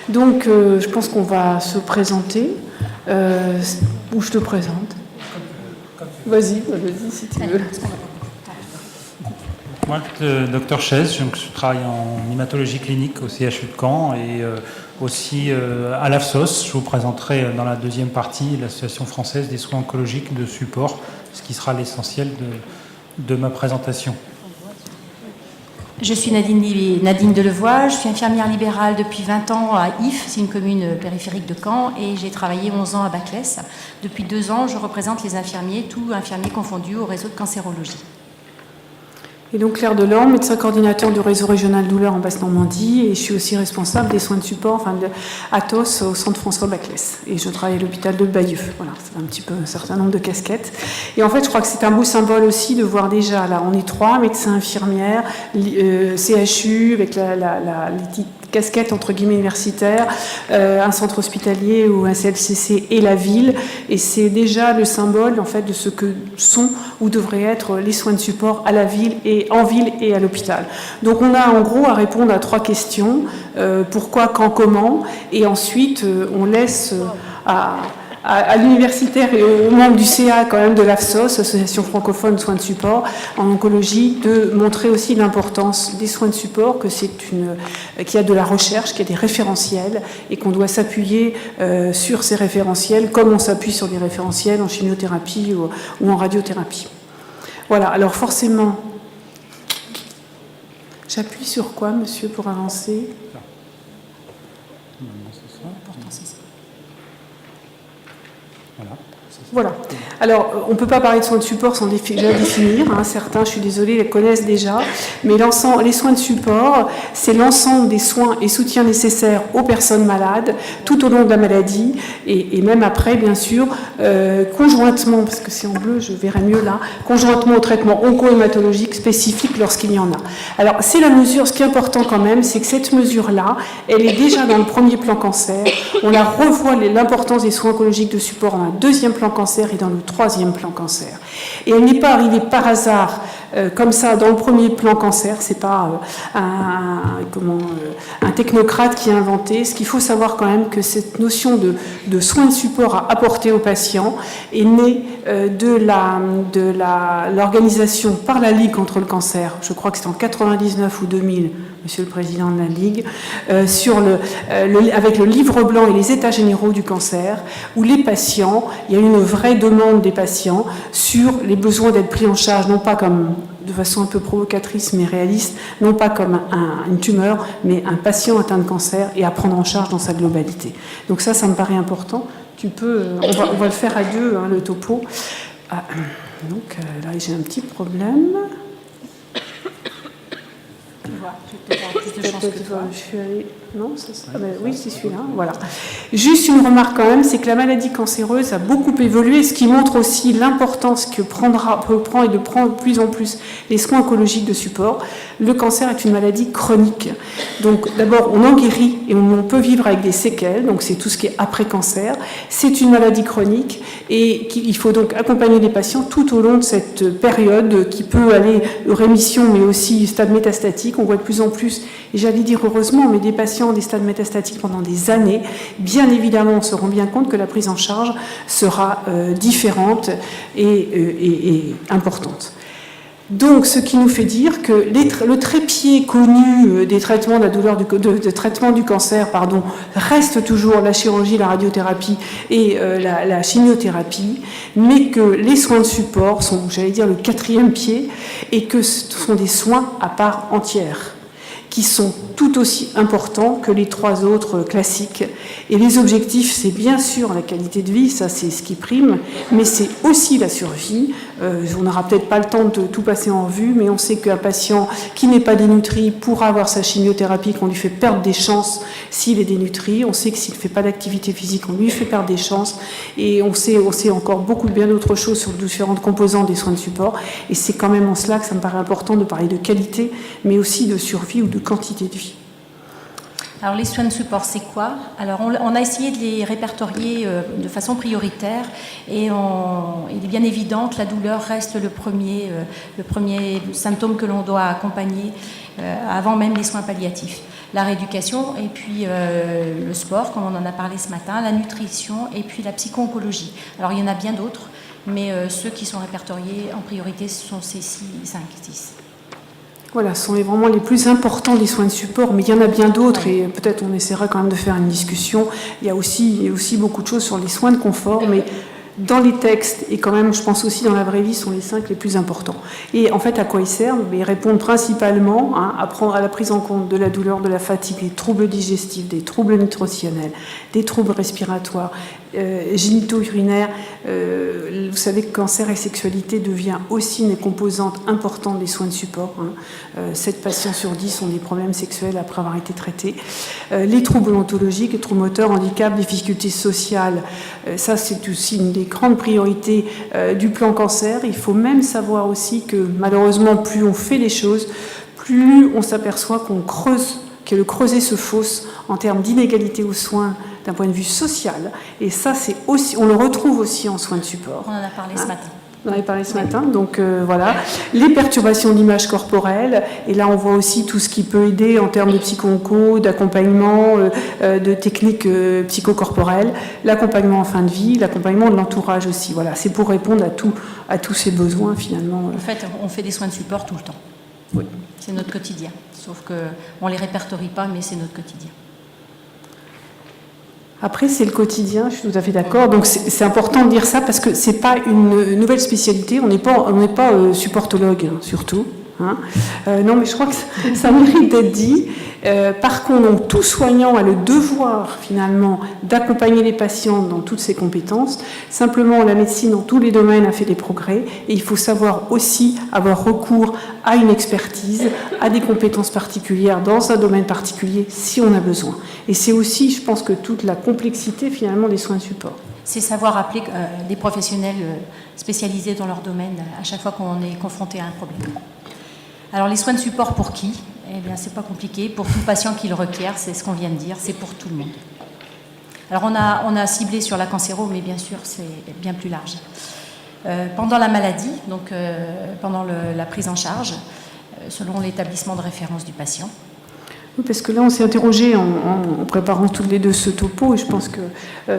Donc, je pense qu'on va se présenter. Ou je te présente. Vas-y si tu veux. Moi, docteur Chaise, je travaille en hématologie clinique au CHU de Caen et aussi à l'AFSOS. Je vous présenterai dans la deuxième partie l'Association française des soins oncologiques de support, ce qui sera l'essentiel de ma présentation. Je suis Nadine Delevoye, je suis infirmière libérale depuis 20 ans à Ifs, c'est une commune périphérique de Caen, et j'ai travaillé 11 ans à Baclès. Depuis 2 ans, je représente les infirmiers, tous infirmiers confondus, au réseau de cancérologie. Et donc Claire Delorme, médecin coordinateur du réseau régional douleur en Basse-Normandie, et je suis aussi responsable des soins de support, de Athos au centre François Baclès. Et je travaille à l'hôpital de Bayeux. Voilà, c'est un petit peu un certain nombre de casquettes. Et en fait, je crois que c'est un beau symbole aussi de voir déjà, là, on est 3 médecins infirmières, CHU, avec les petites casquettes entre guillemets universitaires, un centre hospitalier ou un CLCC et la ville. Et c'est déjà le symbole en fait de ce que sont ou devraient être les soins de support à la ville et en ville et à l'hôpital. Donc on a en gros à répondre à 3 questions, pourquoi, quand, comment, et ensuite on laisse à l'universitaire et aux membres du CA quand même de l'AFSOS, Association francophone de soins de support en oncologie, de montrer aussi l'importance des soins de support, que qu'il y a de la recherche, qu'il y a des référentiels et qu'on doit s'appuyer sur ces référentiels comme on s'appuie sur des référentiels en chimiothérapie ou en radiothérapie. Voilà, alors forcément, j'appuie sur quoi, monsieur, pour avancer ? Voilà. Alors, on ne peut pas parler de soins de support sans déjà définir. Certains, je suis désolée, les connaissent déjà. Mais les soins de support, c'est l'ensemble des soins et soutiens nécessaires aux personnes malades tout au long de la maladie et même après, bien sûr, conjointement, parce que c'est en bleu, je verrai mieux là, conjointement au traitement onco-hématologique spécifique lorsqu'il y en a. Alors, c'est la mesure, ce qui est important quand même, c'est que cette mesure-là, elle est déjà dans le premier plan cancer. On la revoit l'importance des soins oncologiques de support dans un deuxième plan cancer et dans le troisième plan cancer. Et elle n'est pas arrivée par hasard comme ça dans le premier plan cancer, c'est pas un technocrate qui a inventé. Ce qu'il faut savoir quand même que cette notion de soins de support à apporter aux patients est née de l'organisation par la Ligue contre le cancer, je crois que c'est en 99 ou 2000, Monsieur le Président de la Ligue, avec le livre blanc et les états généraux du cancer, où les patients, il y a une vraie demande des patients sur les besoins d'être pris en charge, non pas comme de façon un peu provocatrice mais réaliste, non pas comme une tumeur, mais un patient atteint de cancer et à prendre en charge dans sa globalité. Donc ça me paraît important. On va le faire à deux, le topo. Donc là, j'ai un petit problème. Non, oui, c'est celui-là. Voilà. Juste une remarque quand même, c'est que la maladie cancéreuse a beaucoup évolué, ce qui montre aussi l'importance que prend et de prendre de plus en plus les soins oncologiques de support. Le cancer est une maladie chronique. Donc d'abord, on en guérit et on peut vivre avec des séquelles, donc c'est tout ce qui est après-cancer. C'est une maladie chronique et il faut donc accompagner les patients tout au long de cette période qui peut aller rémission mais aussi stade métastatique. On voit de plus en plus, et j'allais dire heureusement, mais des patients des stades métastatiques pendant des années. Bien évidemment, on se rend bien compte que la prise en charge sera différente et importante. Donc, ce qui nous fait dire que le trépied connu des traitements de la douleur de traitement du cancer, reste toujours la chirurgie, la radiothérapie et la chimiothérapie, mais que les soins de support sont, j'allais dire, le 4e pied et que ce sont des soins à part entière, qui sont tout aussi importants que les 3 autres classiques. Et les objectifs, c'est bien sûr la qualité de vie, ça c'est ce qui prime, mais c'est aussi la survie. On n'aura peut-être pas le temps de tout passer en revue, mais on sait qu'un patient qui n'est pas dénutri pourra avoir sa chimiothérapie, qu'on lui fait perdre des chances s'il est dénutri. On sait que s'il ne fait pas d'activité physique, on lui fait perdre des chances. Et on sait encore beaucoup bien d'autres choses sur différentes composantes des soins de support. Et c'est quand même en cela que ça me paraît important de parler de qualité, mais aussi de survie ou de quantité de vie. Alors les soins de support, c'est quoi? Alors on a essayé de les répertorier de façon prioritaire et il est bien évident que la douleur reste le premier symptôme que l'on doit accompagner avant même les soins palliatifs. La rééducation et puis le sport, comme on en a parlé ce matin, la nutrition et puis la psycho-oncologie. Alors il y en a bien d'autres, mais ceux qui sont répertoriés en priorité ce sont ces 6. Voilà, ce sont vraiment les plus importants des soins de support, mais il y en a bien d'autres et peut-être on essaiera quand même de faire une discussion. Il y a aussi beaucoup de choses sur les soins de confort, mais dans les textes et quand même, je pense aussi dans la vraie vie, sont les 5 les plus importants. Et en fait, à quoi ils servent? Ils répondent principalement à la prise en compte de la douleur, de la fatigue, des troubles digestifs, des troubles nutritionnels, des troubles respiratoires, génito-urinaires. Vous savez que cancer et sexualité devient aussi une composante importante des soins de support. 7 patients sur 10 ont des problèmes sexuels après avoir été traités. Les troubles ontologiques, les troubles moteurs, handicap, difficultés sociales, ça c'est aussi une des grandes priorités du plan cancer. Il faut même savoir aussi que malheureusement, plus on fait les choses, plus on s'aperçoit que le creuset se fausse en termes d'inégalité aux soins d'un point de vue social. Et ça, c'est aussi, on le retrouve aussi en soins de support. On en a parlé ce matin. On en avait parlé ce matin, donc voilà. Les perturbations d'image corporelle, et là on voit aussi tout ce qui peut aider en termes de psycho-onco, d'accompagnement, de techniques psychocorporelles, l'accompagnement en fin de vie, l'accompagnement de l'entourage aussi. Voilà, c'est pour répondre à tous ces besoins finalement. En fait, on fait des soins de support tout le temps. Oui. C'est notre quotidien, sauf qu'on ne les répertorie pas, mais c'est notre quotidien. Après, c'est le quotidien, je suis tout à fait d'accord. Donc, c'est important de dire ça parce que c'est pas une nouvelle spécialité. On n'est pas supportologue, surtout. Non, mais je crois que ça mérite d'être dit. Par contre, donc, tout soignant a le devoir, finalement, d'accompagner les patients dans toutes ses compétences. Simplement, la médecine, dans tous les domaines, a fait des progrès. Et il faut savoir aussi avoir recours à une expertise, à des compétences particulières dans un domaine particulier, si on a besoin. Et c'est aussi, je pense, que toute la complexité, finalement, des soins de support. C'est savoir appeler des professionnels spécialisés dans leur domaine à chaque fois qu'on est confronté à un problème. Alors, les soins de support pour qui? Eh bien, c'est pas compliqué. Pour tout patient qui le requiert, c'est ce qu'on vient de dire, c'est pour tout le monde. Alors, on a ciblé sur la cancéro, mais bien sûr, c'est bien plus large. Pendant la maladie, donc pendant la prise en charge, selon l'établissement de référence du patient. Oui, parce que là, on s'est interrogé en préparant toutes les deux ce topo, et je pense que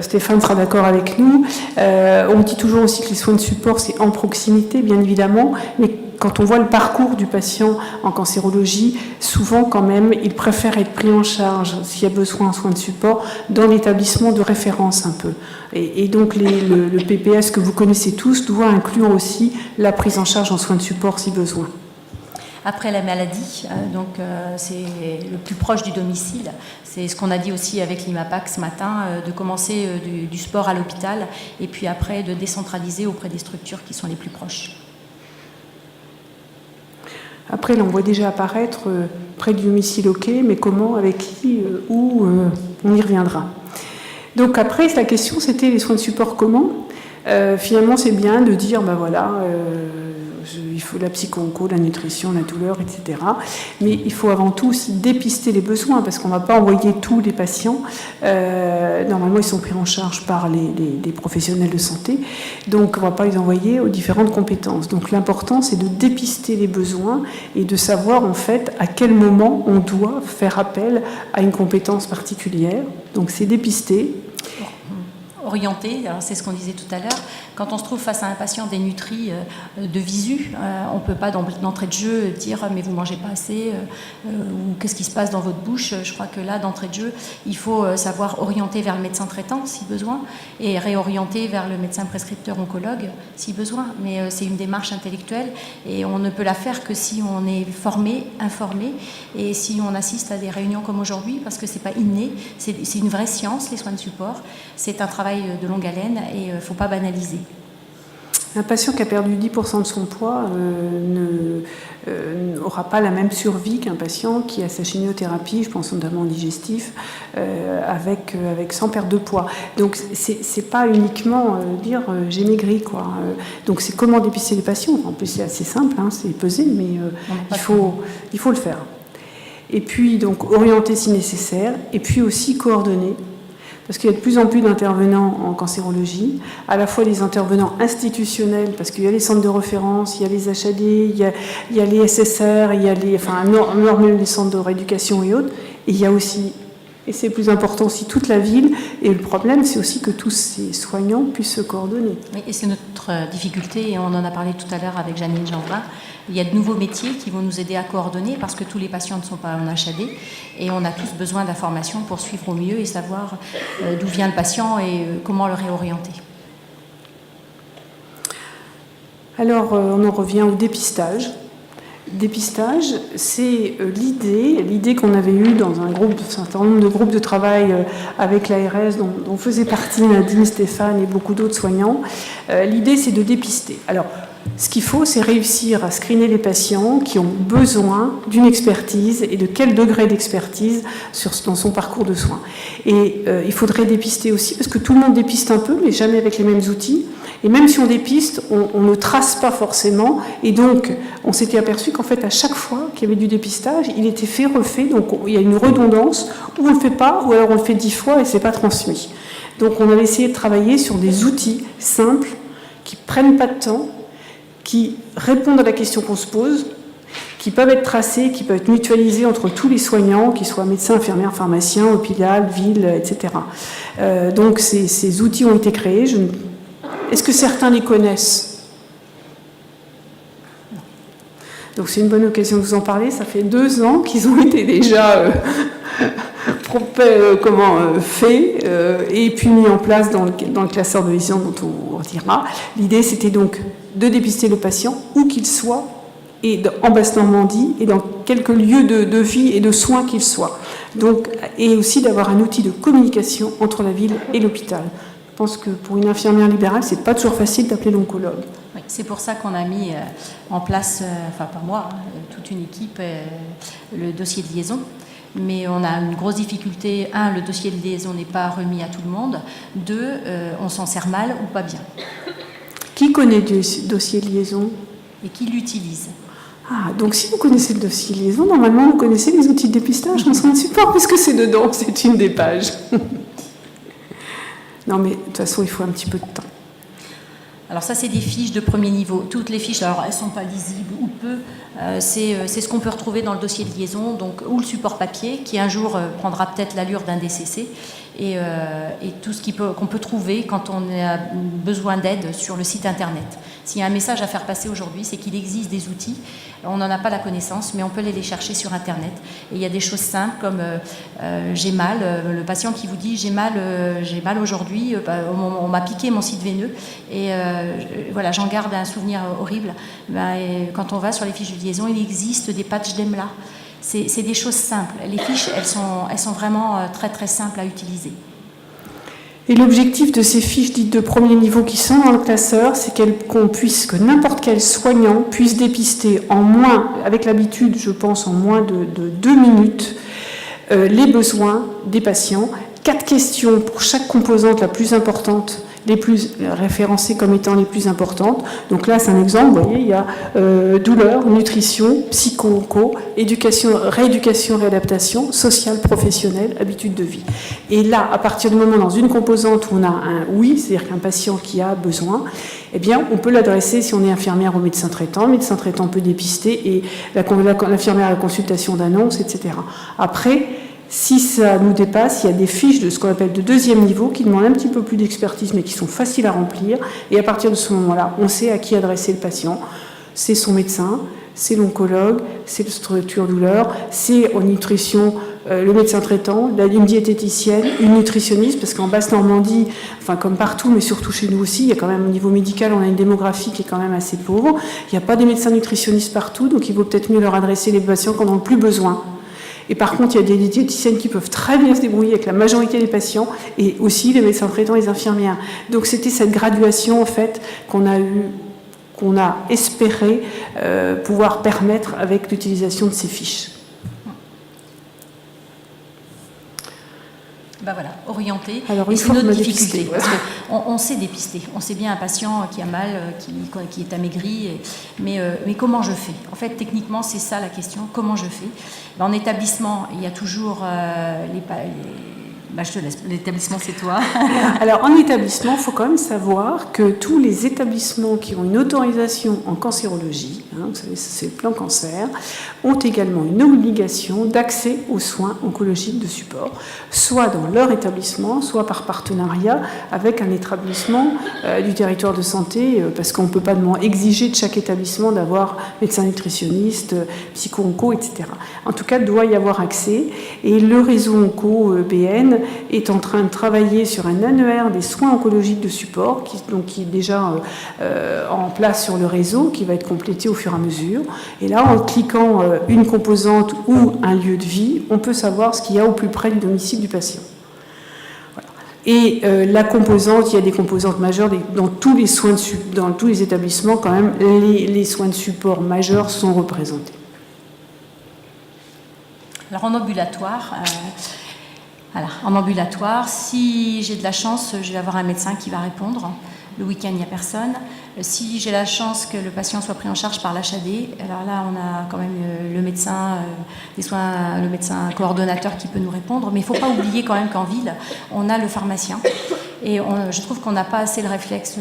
Stéphane sera d'accord avec nous. On dit toujours aussi que les soins de support, c'est en proximité, bien évidemment, mais quand on voit le parcours du patient en cancérologie, souvent quand même, il préfère être pris en charge, s'il y a besoin en soins de support, dans l'établissement de référence un peu. Et donc le PPS que vous connaissez tous doit inclure aussi la prise en charge en soins de support si besoin. Après la maladie, c'est le plus proche du domicile. C'est ce qu'on a dit aussi avec l'IMAPAC ce matin, de commencer du sport à l'hôpital et puis après de décentraliser auprès des structures qui sont les plus proches. Après, là, on voit déjà apparaître près du domicile, ok, mais comment, avec qui, où, on y reviendra. Donc après, la question, c'était les soins de support comment. Finalement, c'est bien de dire, ben voilà, il faut la psycho-onco, la nutrition, la douleur, etc. Mais il faut avant tout aussi dépister les besoins, parce qu'on ne va pas envoyer tous les patients. Normalement, ils sont pris en charge par les professionnels de santé, donc on ne va pas les envoyer aux différentes compétences. Donc l'important, c'est de dépister les besoins et de savoir en fait à quel moment on doit faire appel à une compétence particulière. Donc c'est dépister. Orienté, alors c'est ce qu'on disait tout à l'heure, quand on se trouve face à un patient dénutri de visu, on ne peut pas d'entrée de jeu dire mais vous ne mangez pas assez ou qu'est-ce qui se passe dans votre bouche. Je crois que là, d'entrée de jeu, il faut savoir orienter vers le médecin traitant si besoin et réorienter vers le médecin prescripteur oncologue si besoin. Mais c'est une démarche intellectuelle et on ne peut la faire que si on est formé, informé et si on assiste à des réunions comme aujourd'hui parce que ce n'est pas inné, c'est une vraie science, les soins de support. C'est un travail de longue haleine et il ne faut pas banaliser. Un patient qui a perdu 10% de son poids n'aura pas la même survie qu'un patient qui a sa chimiothérapie, je pense notamment digestif, sans perte de poids. Donc c'est pas uniquement dire j'ai maigri, quoi. Donc c'est comment dépister les patients. En plus c'est assez simple, hein, c'est pesé, mais il faut le faire. Et puis donc orienter si nécessaire, et puis aussi coordonner. parce qu'il y a de plus en plus d'intervenants en cancérologie, à la fois des intervenants institutionnels, parce qu'il y a les centres de référence, il y a les HAD, il y a les SSR, il y a les centres de rééducation et autres, et il y a aussi, et c'est plus important aussi, toute la ville, et le problème c'est aussi que tous ces soignants puissent se coordonner. Oui, et c'est notre difficulté, et on en a parlé tout à l'heure avec Janine Jeanbrun. Il y a de nouveaux métiers qui vont nous aider à coordonner parce que tous les patients ne sont pas en HAD et on a tous besoin d'informations pour suivre au mieux et savoir d'où vient le patient et comment le réorienter. Alors, on en revient au dépistage. Dépistage, c'est l'idée qu'on avait eue dans un certain nombre de groupes de travail avec l'ARS, dont faisait partie Nadine, Stéphane et beaucoup d'autres soignants. L'idée, c'est de dépister. Alors, ce qu'il faut, c'est réussir à screener les patients qui ont besoin d'une expertise et de quel degré d'expertise dans son parcours de soins. Et il faudrait dépister aussi, parce que tout le monde dépiste un peu, mais jamais avec les mêmes outils. Et même si on dépiste, on ne trace pas forcément. Et donc, on s'était aperçu qu'en fait, à chaque fois qu'il y avait du dépistage, il était fait, refait. Donc, il y a une redondance, ou on ne le fait pas, ou alors on le fait 10 fois et ce n'est pas transmis. Donc, on avait essayé de travailler sur des outils simples, qui ne prennent pas de temps, qui répondent à la question qu'on se pose, qui peuvent être tracés, qui peuvent être mutualisés entre tous les soignants, qu'ils soient médecins, infirmières, pharmaciens, hôpital, ville, etc. Donc, ces outils ont été créés. Est-ce que certains les connaissent? Donc c'est une bonne occasion de vous en parler. Ça fait 2 ans qu'ils ont été déjà faits et puis mis en place dans le classeur de lésions dont on redira. L'idée, c'était donc de dépister le patient, où qu'il soit, et en Basse-Normandie, et dans quelques lieux de vie et de soins qu'il soit. Donc, et aussi d'avoir un outil de communication entre la ville et l'hôpital. Je pense que pour une infirmière libérale, c'est pas toujours facile d'appeler l'oncologue. Oui, c'est pour ça qu'on a mis en place, enfin pas moi, toute une équipe, le dossier de liaison. Mais on a une grosse difficulté. 1, le dossier de liaison n'est pas remis à tout le monde. 2, on s'en sert mal ou pas bien. Qui connaît du dossier de liaison? Et qui l'utilise. Ah, donc si vous connaissez le dossier de liaison, normalement vous connaissez les outils de dépistage en soins de support, puisque c'est dedans, c'est une des pages. Non, mais de toute façon, il faut un petit peu de temps. Alors ça, c'est des fiches de premier niveau. Toutes les fiches, alors elles ne sont pas lisibles ou peu. C'est ce qu'on peut retrouver dans le dossier de liaison, donc, ou le support papier, qui un jour prendra peut-être l'allure d'un DCC, et tout ce qu'on peut trouver quand on a besoin d'aide sur le site Internet. S'il y a un message à faire passer aujourd'hui, c'est qu'il existe des outils. On n'en a pas la connaissance, mais on peut les chercher sur Internet. Et il y a des choses simples comme j'ai mal, le patient qui vous dit j'ai mal aujourd'hui, on m'a piqué mon site veineux, et voilà, j'en garde un souvenir horrible. Et quand on va sur les fiches de liaison, il existe des patchs d'EMLA. C'est des choses simples. Les fiches, elles sont vraiment très très simples à utiliser. Et l'objectif de ces fiches dites de premier niveau qui sont dans le classeur, c'est que n'importe quel soignant puisse dépister avec l'habitude, je pense, en moins de 2 minutes, les besoins des patients. 4 questions pour chaque composante la plus importante, les plus référencées comme étant les plus importantes. Donc là, c'est un exemple, vous voyez, il y a douleur, nutrition, psycho-onco, rééducation, réadaptation, sociale, professionnelle, habitude de vie. Et là, à partir du moment dans une composante où on a un oui, c'est-à-dire qu'un patient qui a besoin, eh bien, on peut l'adresser si on est infirmière au médecin traitant. Le médecin traitant peut dépister et l'infirmière à la consultation d'annonce, etc. Après, si ça nous dépasse, il y a des fiches de ce qu'on appelle de 2e niveau qui demandent un petit peu plus d'expertise mais qui sont faciles à remplir. Et à partir de ce moment-là, on sait à qui adresser le patient. C'est son médecin, c'est l'oncologue, c'est le structure douleur, c'est en nutrition le médecin traitant, une diététicienne, une nutritionniste, parce qu'en Basse-Normandie, enfin comme partout, mais surtout chez nous aussi, il y a quand même au niveau médical, on a une démographie qui est quand même assez pauvre. Il n'y a pas de médecins nutritionnistes partout, donc il vaut peut-être mieux leur adresser les patients qui en ont le plus besoin. Et par contre, il y a des diététiciennes qui peuvent très bien se débrouiller avec la majorité des patients, et aussi les médecins traitants et les infirmières. Donc c'était cette graduation en fait qu'on a espéré pouvoir permettre avec l'utilisation de ces fiches. Ben voilà, orienté. Alors, et c'est notre difficulté. Parce qu'on sait dépister. On sait bien un patient qui a mal, qui est amaigri. Mais comment je fais? En fait, techniquement, c'est ça la question. Comment je fais? En établissement, il y a toujours Je te laisse. L'établissement, c'est toi. Alors, en établissement, il faut quand même savoir que tous les établissements qui ont une autorisation en cancérologie, vous savez, c'est le plan cancer, ont également une obligation d'accès aux soins oncologiques de support, soit dans leur établissement, soit par partenariat avec un établissement du territoire de santé, parce qu'on ne peut pas exiger de chaque établissement d'avoir médecin nutritionniste, psycho-onco, etc. En tout cas, il doit y avoir accès. Et le réseau onco-BN est en train de travailler sur un annuaire des soins oncologiques de support, qui est déjà en place sur le réseau, qui va être complété au fur et à mesure. Et là, en cliquant une composante ou un lieu de vie, on peut savoir ce qu'il y a au plus près du domicile du patient. Voilà. Et la composante, il y a des composantes majeures dans tous les soins dans tous les établissements, quand même, les soins de support majeurs sont représentés. Alors en ambulatoire, si j'ai de la chance, je vais avoir un médecin qui va répondre. Le week-end, il n'y a personne. Si j'ai la chance que le patient soit pris en charge par l'HAD, alors là, on a quand même le médecin le médecin coordonnateur qui peut nous répondre. Mais il ne faut pas oublier quand même qu'en ville, on a le pharmacien. Et je trouve qu'on n'a pas assez le réflexe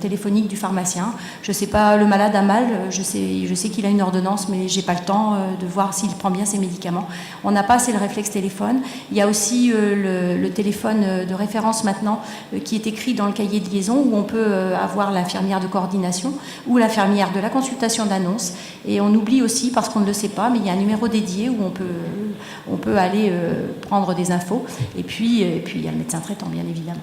téléphonique du pharmacien. Je ne sais pas, le malade a mal, je sais qu'il a une ordonnance, mais je n'ai pas le temps de voir s'il prend bien ses médicaments. On n'a pas assez le réflexe téléphone. Il y a aussi le téléphone de référence maintenant qui est écrit dans le cahier de liaison, où on peut avoir l'infirmière de coordination ou l'infirmière de la consultation d'annonce. Et on oublie aussi, parce qu'on ne le sait pas, mais il y a un numéro dédié où on peut aller prendre des infos. Et puis il y a le médecin traitant, bien évidemment.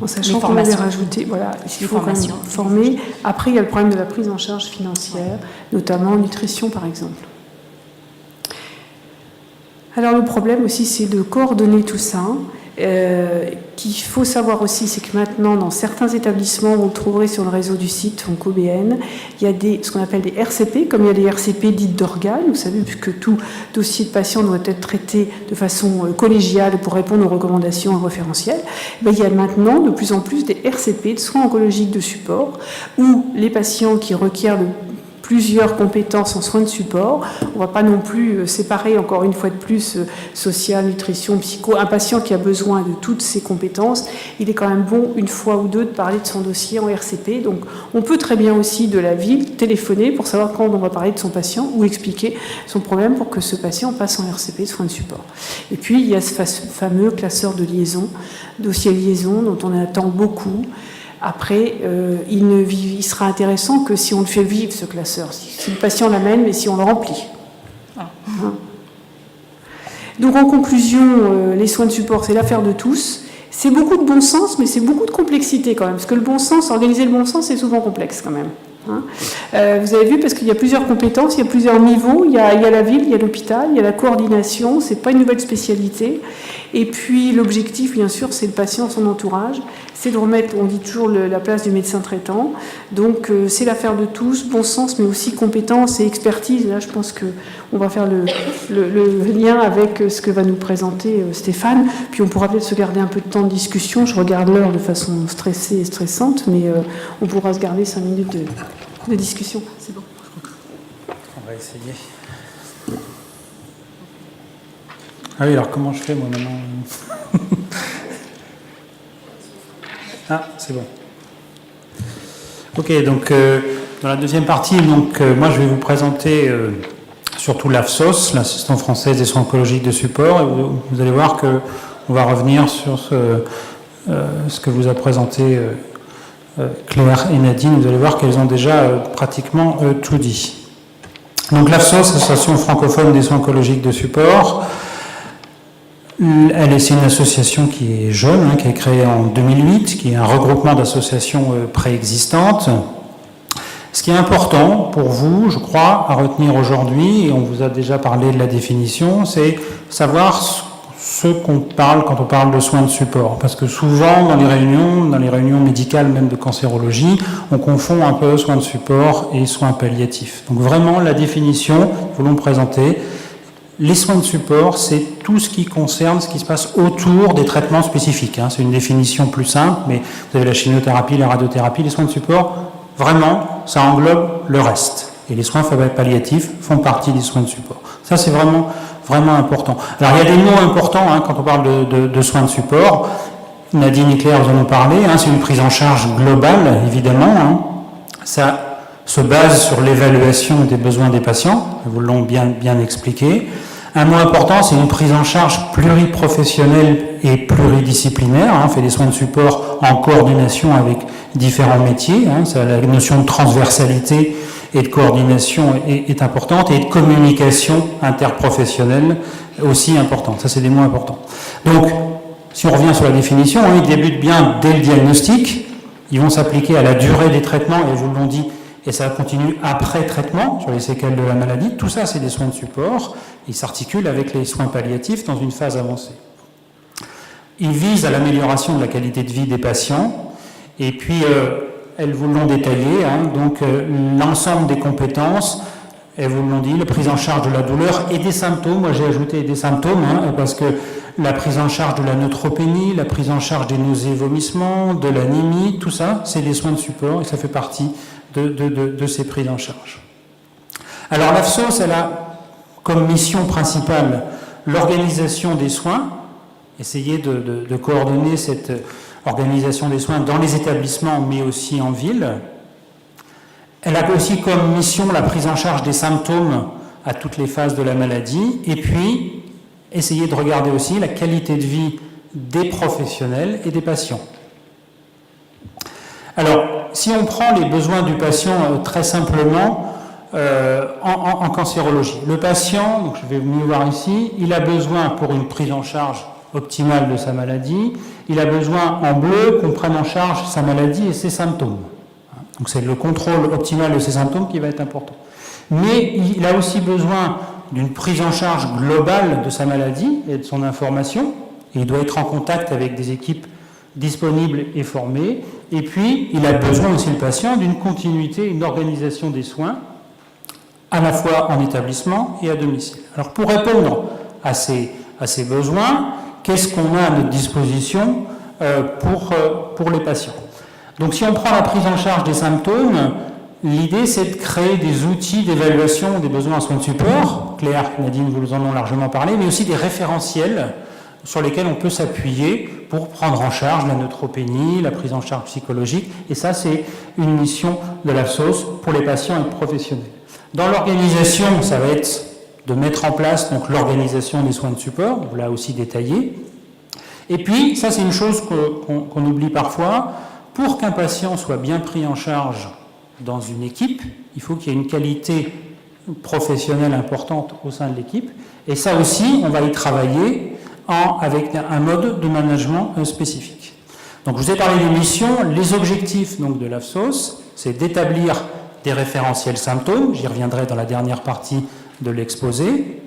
En sachant qu'on avait rajouté, voilà, il faut quand même former. Après, il y a le problème de la prise en charge financière, notamment en nutrition, par exemple. Alors, le problème aussi, c'est de coordonner tout ça. Qu'il faut savoir aussi, c'est que maintenant, dans certains établissements, vous le trouverez sur le réseau du site OncoBN, il y a ce qu'on appelle des RCP, comme il y a des RCP dites d'organes. Vous savez, puisque tout dossier de patient doit être traité de façon collégiale pour répondre aux recommandations et référentielles. Il y a maintenant de plus en plus des RCP, de soins oncologiques de support, où les patients qui requièrent plusieurs compétences en soins de support. On ne va pas non plus séparer, encore une fois de plus, social, nutrition, psycho. Un patient qui a besoin de toutes ces compétences, il est quand même bon, une fois ou deux, de parler de son dossier en RCP. Donc, on peut très bien aussi, de la ville, téléphoner pour savoir quand on va parler de son patient ou expliquer son problème pour que ce patient passe en RCP, soins de support. Et puis, il y a ce fameux classeur de liaison, dossier liaison, dont on attend beaucoup. Après, il sera intéressant que si on le fait vivre, ce classeur, si le patient l'amène, mais si on le remplit. Donc, en conclusion, les soins de support, c'est l'affaire de tous. C'est beaucoup de bon sens, mais c'est beaucoup de complexité quand même, parce que le bon sens, organiser le bon sens, c'est souvent complexe quand même. Vous avez vu, parce qu'il y a plusieurs compétences, il y a plusieurs niveaux, il y a la ville, il y a l'hôpital, il y a la coordination, c'est pas une nouvelle spécialité. Et puis l'objectif, bien sûr, c'est le patient, son entourage, c'est de remettre, on dit toujours, la place du médecin traitant. Donc c'est l'affaire de tous, bon sens, mais aussi compétence et expertise. Là, je pense qu'on va faire le lien avec ce que va nous présenter Stéphane. Puis on pourra peut-être se garder un peu de temps de discussion. Je regarde l'heure de façon stressée et stressante, mais on pourra se garder 5 minutes de discussion. C'est bon. On va essayer. Ah oui, alors comment je fais moi maintenant? Ah, c'est bon. Ok, donc dans la deuxième partie, moi je vais vous présenter surtout l'AFSOS, l'Assistance française des soins oncologiques de support, et vous allez voir qu'on va revenir sur ce que vous a présenté Claire et Nadine. Vous allez voir qu'elles ont déjà pratiquement tout dit. Donc l'AFSOS, l'Association francophone des soins oncologiques de support, c'est une association qui est jeune, qui est créée en 2008, qui est un regroupement d'associations préexistantes. Ce qui est important pour vous, je crois, à retenir aujourd'hui, et on vous a déjà parlé de la définition, c'est savoir ce qu'on parle quand on parle de soins de support. Parce que souvent, dans les réunions médicales, même de cancérologie, on confond un peu soins de support et soins palliatifs. Donc vraiment, la définition, nous voulons présenter. Les soins de support, c'est tout ce qui concerne ce qui se passe autour des traitements spécifiques. C'est une définition plus simple, mais vous avez la chimiothérapie, la radiothérapie, les soins de support, vraiment, ça englobe le reste. Et les soins palliatifs font partie des soins de support. Ça, c'est vraiment, vraiment important. Alors, il y a des mots importants quand on parle de soins de support. Nadine et Claire vous en ont parlé. C'est une prise en charge globale, évidemment. Ça se base sur l'évaluation des besoins des patients. Vous l'ont bien expliqué. Un mot important, c'est une prise en charge pluriprofessionnelle et pluridisciplinaire. On fait des soins de support en coordination avec différents métiers. La notion de transversalité et de coordination est importante, et de communication interprofessionnelle aussi importante. Ça, c'est des mots importants. Donc, si on revient sur la définition, ils débutent bien dès le diagnostic. Ils vont s'appliquer à la durée des traitements, et vous l'ont dit, et ça continue après traitement, sur les séquelles de la maladie. Tout ça, c'est des soins de support. Ils s'articulent avec les soins palliatifs dans une phase avancée. Ils visent à l'amélioration de la qualité de vie des patients. Et puis, elles vous l'ont détaillé. Donc, l'ensemble des compétences, elles vous l'ont dit, la prise en charge de la douleur et des symptômes. Moi, j'ai ajouté des symptômes, parce que la prise en charge de la neutropénie, la prise en charge des nausées et vomissements, de l'anémie, tout ça, c'est des soins de support, et ça fait partie de ces prises en charge. Alors l'AFSOS, elle a comme mission principale l'organisation des soins, essayer de coordonner cette organisation des soins dans les établissements, mais aussi en ville. Elle a aussi comme mission la prise en charge des symptômes à toutes les phases de la maladie, et puis essayer de regarder aussi la qualité de vie des professionnels et des patients. Alors, si on prend les besoins du patient très simplement en cancérologie, le patient, donc je vais mieux voir ici, il a besoin pour une prise en charge optimale de sa maladie, il a besoin en bleu qu'on prenne en charge sa maladie et ses symptômes. Donc c'est le contrôle optimal de ses symptômes qui va être important. Mais il a aussi besoin d'une prise en charge globale de sa maladie et de son information, et il doit être en contact avec des équipes disponibles et formées, et puis il a besoin aussi, le patient, d'une continuité, une organisation des soins, à la fois en établissement et à domicile. Alors pour répondre à ces besoins, qu'est-ce qu'on a à notre disposition pour les patients? Donc si on prend la prise en charge des symptômes, l'idée c'est de créer des outils d'évaluation des besoins en soins de support. Claire, Nadine, vous en ont largement parlé, mais aussi des référentiels sur lesquels on peut s'appuyer pour prendre en charge la neutropénie, la prise en charge psychologique. Et ça, c'est une mission de l'AFSOS pour les patients et les professionnels. Dans l'organisation, ça va être de mettre en place donc l'organisation des soins de support, on l'a aussi détaillé. Et puis, ça c'est une chose qu'on oublie parfois, pour qu'un patient soit bien pris en charge dans une équipe, il faut qu'il y ait une qualité professionnelle importante au sein de l'équipe. Et ça aussi, on va y travailler avec un mode de management spécifique. Donc je vous ai parlé des missions, les objectifs donc, de l'AFSOS, c'est d'établir des référentiels symptômes, j'y reviendrai dans la dernière partie de l'exposé.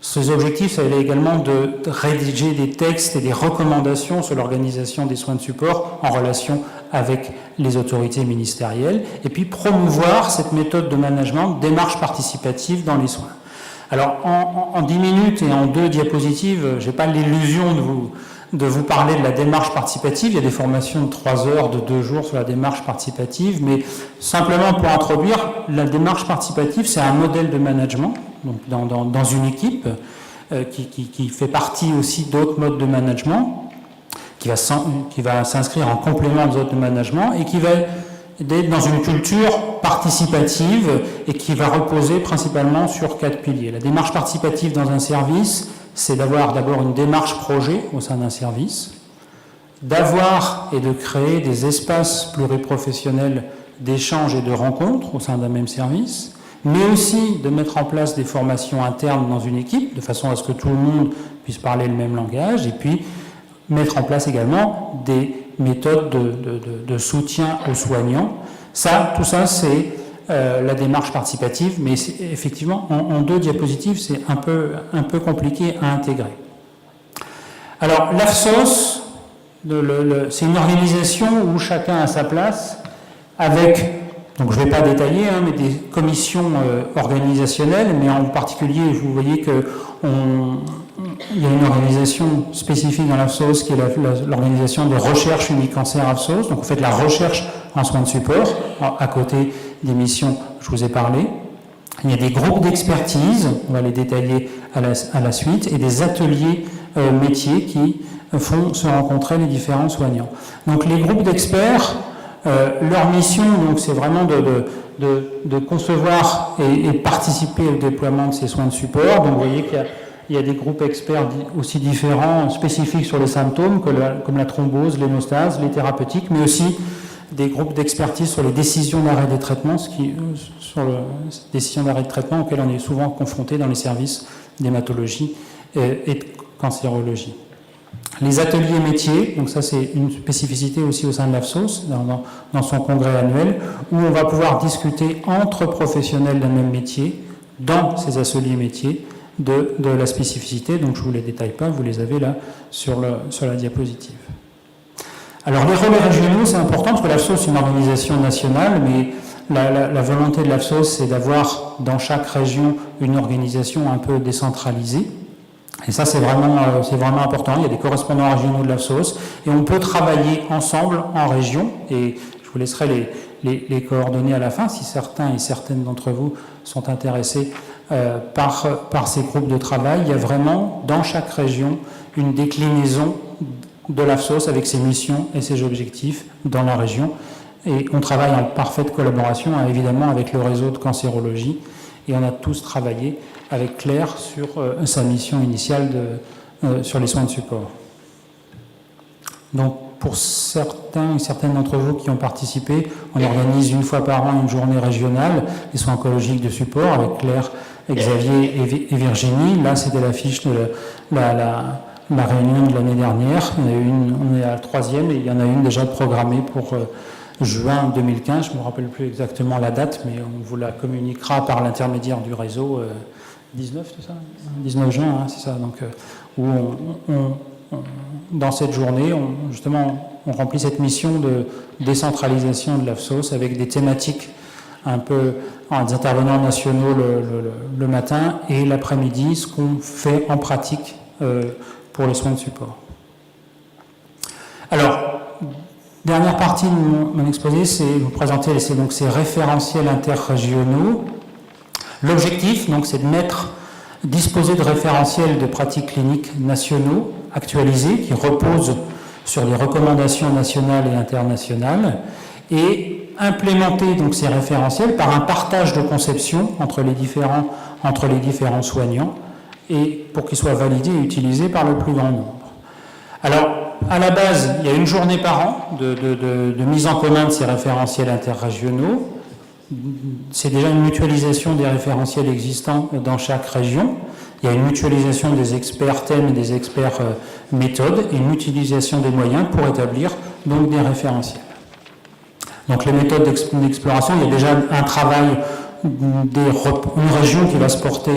Ces objectifs, ça va également de rédiger des textes et des recommandations sur l'organisation des soins de support en relation avec les autorités ministérielles, et puis promouvoir cette méthode de management, démarche participative dans les soins. Alors, en 10 minutes et en 2 diapositives, je n'ai pas l'illusion de vous parler de la démarche participative. Il y a des formations de 3 heures, de 2 jours sur la démarche participative, mais simplement pour introduire, la démarche participative, c'est un modèle de management donc dans une équipe qui fait partie aussi d'autres modes de management, qui va s'inscrire en complément des autres de management et qui va être dans une culture participative et qui va reposer principalement sur 4 piliers. La démarche participative dans un service, c'est d'avoir d'abord une démarche projet au sein d'un service, d'avoir et de créer des espaces pluriprofessionnels d'échange et de rencontres au sein d'un même service, mais aussi de mettre en place des formations internes dans une équipe, de façon à ce que tout le monde puisse parler le même langage, et puis mettre en place également des méthodes de soutien aux soignants. Tout ça, c'est la démarche participative, mais effectivement, en 2 diapositives, c'est un peu compliqué à intégrer. Alors, l'AFSOS, c'est une organisation où chacun a sa place, avec, donc je ne vais pas détailler, mais des commissions organisationnelles, mais en particulier, vous voyez que il y a une organisation spécifique dans l'AFSOS qui est l'organisation de recherche Unicancer AFSOS. Donc, vous faites la recherche en soins de support, à côté des missions que je vous ai parlé. Il y a des groupes d'expertise, on va les détailler à la suite, et des ateliers métiers qui font se rencontrer les différents soignants. Donc les groupes d'experts, leur mission, donc, c'est vraiment de concevoir et participer au déploiement de ces soins de support. Donc vous voyez qu'il y a des groupes experts aussi différents, spécifiques sur les symptômes, comme la thrombose, l'hémostase, les thérapeutiques, mais aussi des groupes d'expertise sur les décisions d'arrêt des traitements, sur les décisions d'arrêt de traitement auxquelles on est souvent confronté dans les services d'hématologie et de cancérologie. Les ateliers métiers, donc ça c'est une spécificité aussi au sein de l'AFSOS, dans son congrès annuel, où on va pouvoir discuter entre professionnels d'un même métier, dans ces ateliers métiers, de la spécificité. Donc je ne vous les détaille pas, vous les avez là sur la diapositive. Alors les relais régionaux, c'est important parce que l'AFSOS c'est une organisation nationale, mais la volonté de l'AFSOS c'est d'avoir dans chaque région une organisation un peu décentralisée. Et ça, c'est vraiment important. Il y a des correspondants régionaux de l'AFSOS et on peut travailler ensemble en région. Et je vous laisserai les coordonnées à la fin si certains et certaines d'entre vous sont intéressés par ces groupes de travail. Il y a vraiment dans chaque région une déclinaison de l'AFSOS avec ses missions et ses objectifs dans la région. Et on travaille en parfaite collaboration, évidemment, avec le réseau de cancérologie. Et on a tous travaillé avec Claire sur sa mission initiale sur les soins de support. Donc, pour certains et certaines d'entre vous qui ont participé, on organise une fois par an une journée régionale, les soins oncologiques de support, avec Claire, Xavier et Virginie. Là, c'était l'affiche de la réunion de l'année dernière. On est à la 3e et il y en a une déjà programmée pour juin 2015. Je ne me rappelle plus exactement la date, mais on vous la communiquera par l'intermédiaire du réseau 19, c'est ça 19 juin, hein, c'est ça. Donc, où dans cette journée, on remplit cette mission de décentralisation de l'AFSOS avec des thématiques un peu, des intervenants nationaux le matin et l'après-midi, ce qu'on fait en pratique pour les soins de support. Alors, dernière partie de mon exposé, c'est vous présenter donc ces référentiels interrégionaux. L'objectif, donc, c'est de disposer de référentiels de pratiques cliniques nationaux actualisés qui reposent sur les recommandations nationales et internationales et implémenter donc ces référentiels par un partage de conception entre les différents soignants et pour qu'ils soient validés et utilisés par le plus grand nombre. Alors, à la base, il y a une journée par an de mise en commun de ces référentiels interrégionaux. C'est déjà une mutualisation des référentiels existants dans chaque région. Il y a une mutualisation des experts thèmes et des experts méthodes et une utilisation des moyens pour établir donc des référentiels. Donc les méthodes d'exploration, il y a déjà un travail une région qui va se porter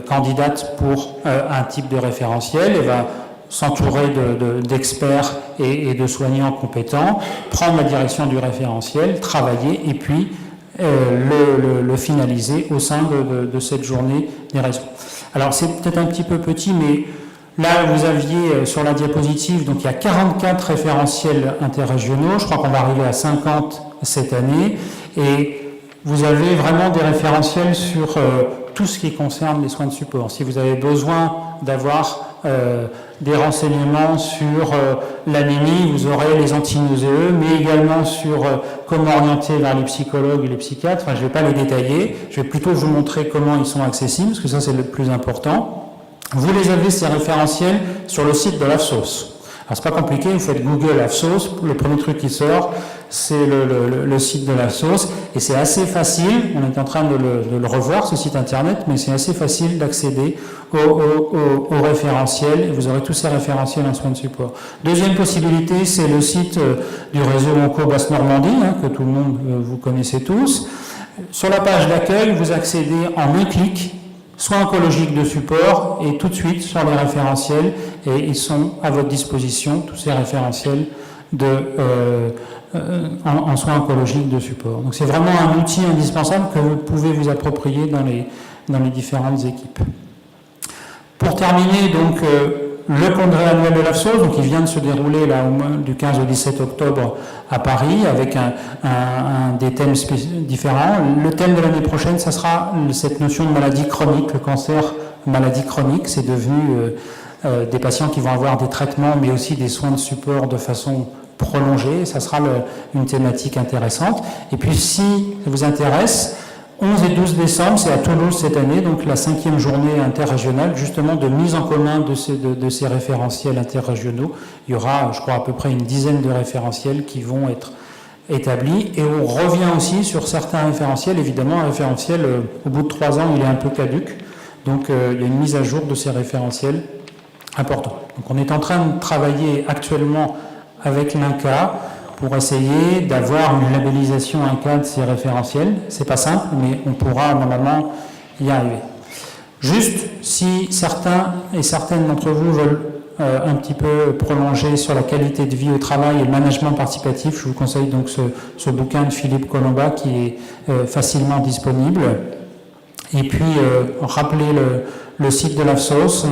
candidate pour un type de référentiel et va s'entourer d'experts et de soignants compétents, prendre la direction du référentiel, travailler et puis le finaliser au sein de cette journée des réseaux. Alors c'est peut-être un petit peu petit, mais là vous aviez sur la diapositive, donc il y a 44 référentiels interrégionaux, je crois qu'on va arriver à 50 cette année, et vous avez vraiment des référentiels sur tout ce qui concerne les soins de support. Si vous avez besoin d'avoir des renseignements sur l'anémie, vous aurez les antinauséeux, mais également sur comment orienter vers les psychologues et les psychiatres. Enfin, je ne vais pas les détailler, je vais plutôt vous montrer comment ils sont accessibles, parce que ça c'est le plus important. Vous les avez, ces référentiels, sur le site de l'AFSOS. Alors c'est pas compliqué, vous faites Google AFSOS, le premier truc qui sort, c'est le site de l'AFSOS, et c'est assez facile, on est en train de le revoir, ce site internet, mais c'est assez facile d'accéder au référentiel, et vous aurez tous ces référentiels en soins de support. Deuxième possibilité, c'est le site du réseau Onco Basse-Normandie, que tout le monde, vous connaissez tous. Sur la page d'accueil, vous accédez en un clic, soins oncologiques de support, et tout de suite sur les référentiels, et ils sont à votre disposition, tous ces référentiels en soins oncologiques de support. Donc c'est vraiment un outil indispensable que vous pouvez vous approprier dans les différentes équipes. Pour terminer, donc, le congrès annuel de l'AFSOS, donc il vient de se dérouler là, du 15 au 17 octobre à Paris, avec des thèmes différents. Le thème de l'année prochaine, ça sera cette notion de maladie chronique, le cancer, maladie chronique. C'est devenu des patients qui vont avoir des traitements, mais aussi des soins de support de façon prolongée. Ça sera une thématique intéressante. Et puis, si ça vous intéresse, 11 et 12 décembre, c'est à Toulouse cette année, donc la 5e journée interrégionale, justement de mise en commun de ces référentiels interrégionaux. Il y aura, je crois, à peu près une dizaine de référentiels qui vont être établis. Et on revient aussi sur certains référentiels. Évidemment, un référentiel, au bout de 3 ans, il est un peu caduc. Donc, il y a une mise à jour de ces référentiels importants. Donc, on est en train de travailler actuellement avec l'INCa pour essayer d'avoir une labellisation INCa de ces référentiels. C'est pas simple, mais on pourra normalement y arriver. Juste, si certains et certaines d'entre vous veulent un petit peu prolonger sur la qualité de vie au travail et le management participatif, je vous conseille donc ce bouquin de Philippe Colomba qui est facilement disponible. Et puis, rappelez le site de l'AFSOS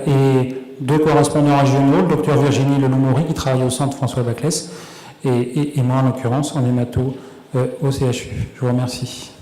et 2 correspondants régionaux, le docteur Virginie Leloup-Maury qui travaille au centre François Baclès, et moi en l'occurrence en hémato au CHU. Je vous remercie.